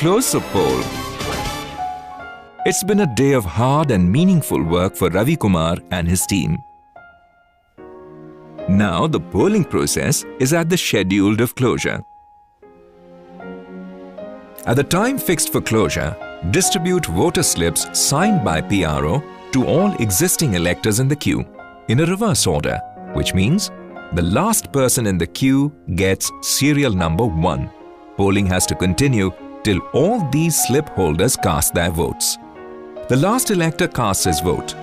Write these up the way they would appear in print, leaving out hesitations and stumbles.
close-up poll. It's been a day of hard and meaningful work for Ravi Kumar and his team. Now the polling process is at the scheduled of closure. At the time fixed for closure, distribute voter slips signed by PRO to all existing electors in the queue in a reverse order, which means the last person in the queue gets serial number 1. Polling has to continue till all these slip holders cast their votes. The last elector casts his vote.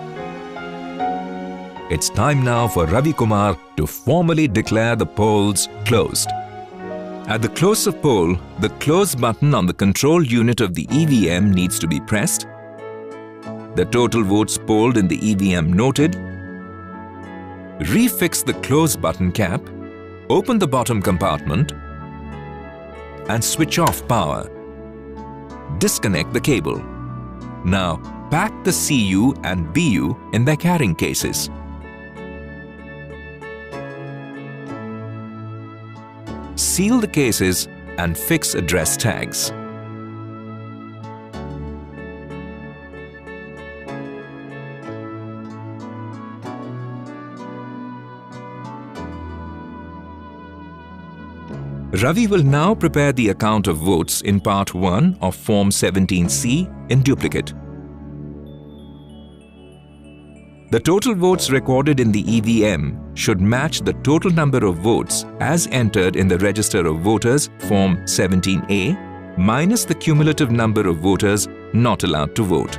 It's time now for Ravi Kumar to formally declare the polls closed. At the close of poll, the close button on the control unit of the EVM needs to be pressed, the total votes polled in the EVM noted, refix the close button cap, open the bottom compartment and switch off power. Disconnect the cable. Now pack the CU and BU in their carrying cases. Seal the cases and fix address tags. Ravi will now prepare the account of votes in Part 1 of Form 17C in duplicate. The total votes recorded in the EVM should match the total number of votes as entered in the Register of Voters Form 17A minus the cumulative number of voters not allowed to vote.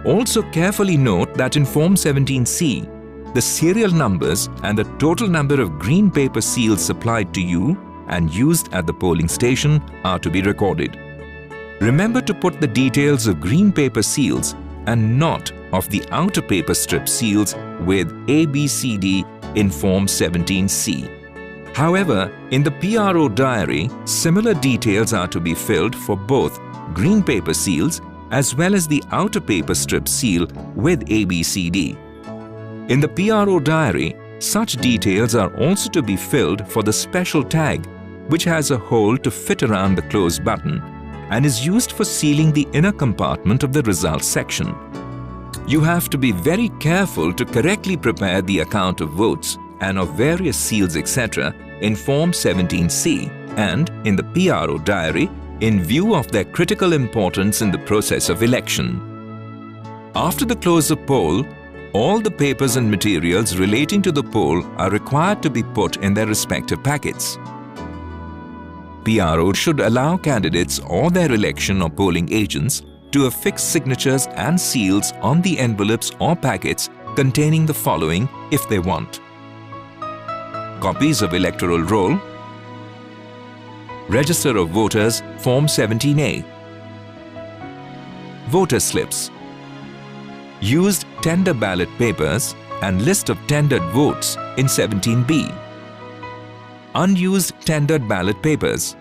Also carefully note that in Form 17C, the serial numbers and the total number of green paper seals supplied to you and used at the polling station are to be recorded. Remember to put the details of green paper seals and not of the outer paper strip seals with ABCD in Form 17C. However, in the PRO diary, similar details are to be filled for both green paper seals as well as the outer paper strip seal with ABCD. In the PRO diary, such details are also to be filled for the special tag, which has a hole to fit around the close button and is used for sealing the inner compartment of the results section. You have to be very careful to correctly prepare the account of votes and of various seals etc. in Form 17C and in the PRO diary in view of their critical importance in the process of election. After the close of poll, all the papers and materials relating to the poll are required to be put in their respective packets. PRO should allow candidates or their election or polling agents to affix signatures and seals on the envelopes or packets containing the following if they want: copies of electoral roll, Register of Voters Form 17A, voter slips, used tender ballot papers and list of tendered votes in 17B, unused tendered ballot papers,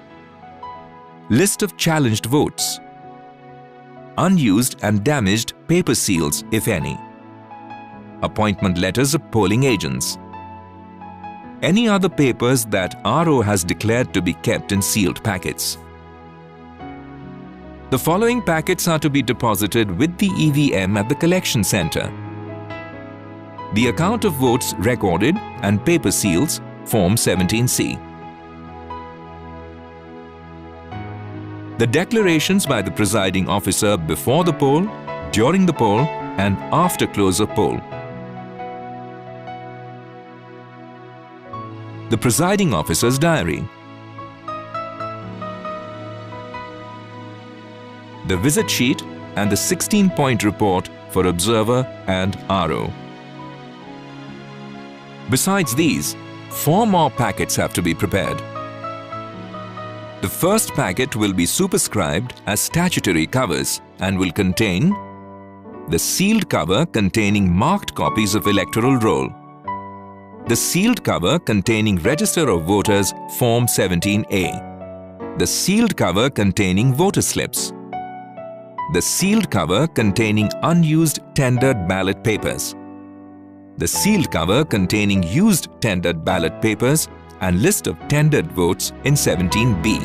list of challenged votes, unused and damaged paper seals if any, appointment letters of polling agents, any other papers that RO has declared to be kept in sealed packets. The following packets are to be deposited with the EVM at the collection center: the account of votes recorded and paper seals, Form 17C. The declarations by the presiding officer before the poll, during the poll and after close of poll. The presiding officer's diary. The visit sheet and the 16-point report for observer and RO. Besides these, 4 more packets have to be prepared. The first packet will be superscribed as statutory covers and will contain the sealed cover containing marked copies of electoral roll, the sealed cover containing Register of Voters Form 17A, the sealed cover containing voter slips, the sealed cover containing unused tendered ballot papers, the sealed cover containing used tendered ballot papers and list of tendered votes in 17B.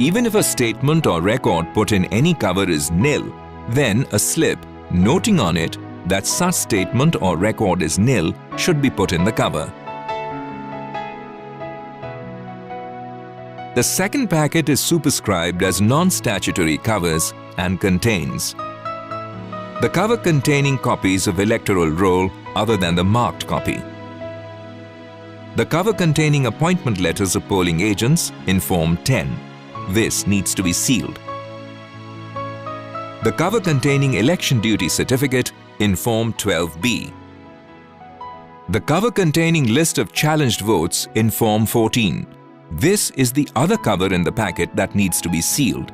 Even if a statement or record put in any cover is nil, then a slip noting on it that such statement or record is nil should be put in the cover. The second packet is superscribed as non-statutory covers and contains the cover containing copies of electoral roll other than the marked copy, the cover containing appointment letters of polling agents in Form 10. This needs to be sealed. The cover containing election duty certificate in Form 12B. The cover containing list of challenged votes in Form 14. This is the other cover in the packet that needs to be sealed.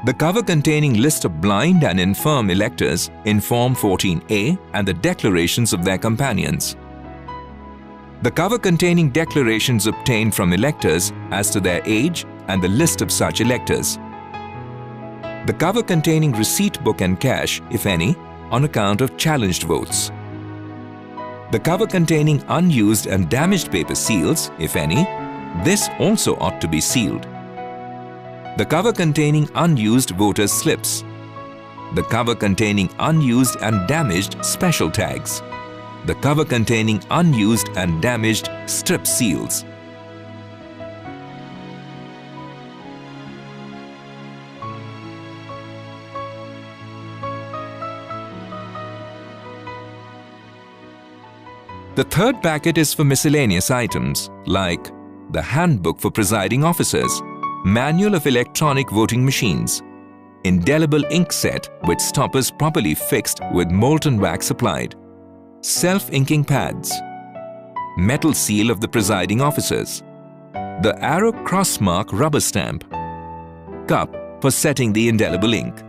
The cover containing list of blind and infirm electors in Form 14A and the declarations of their companions. The cover containing declarations obtained from electors as to their age and the list of such electors. The cover containing receipt book and cash, if any, on account of challenged votes. The cover containing unused and damaged paper seals, if any, this also ought to be sealed. The cover containing unused voters' slips. The cover containing unused and damaged special tags. The cover containing unused and damaged strip seals. The third packet is for miscellaneous items like the Handbook for Presiding Officers, Manual of Electronic Voting Machines, Indelible ink set with stoppers properly fixed with molten wax applied, self-inking pads, metal seal of the presiding officers, the arrow crossmark rubber stamp, cup for setting the indelible ink.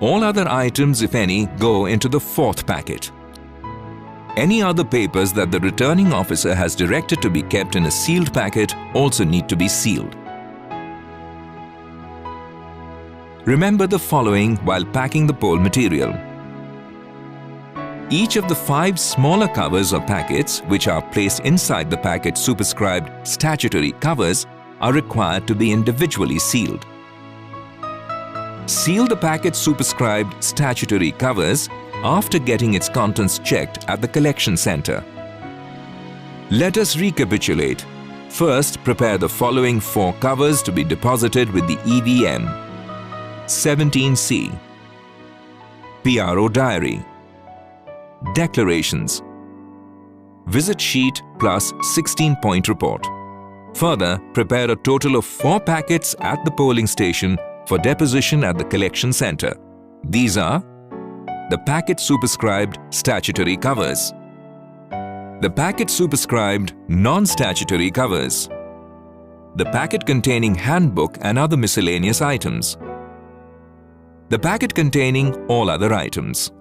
All other items, if any, go into the fourth packet. Any other papers that the returning officer has directed to be kept in a sealed packet also need to be sealed. Remember the following while packing the poll material. Each of the 5 smaller covers or packets which are placed inside the packet superscribed statutory covers are required to be individually sealed. Seal the packet superscribed statutory covers after getting its contents checked at the collection center. Let us recapitulate. First, prepare the following 4 covers to be deposited with the EVM. 17C. PRO Diary. Declarations. Visit sheet plus 16-point report. Further, prepare a total of 4 packets at the polling station for deposition at the collection center. These are the packet superscribed statutory covers, the packet superscribed non-statutory covers, the packet containing handbook and other miscellaneous items, the packet containing all other items.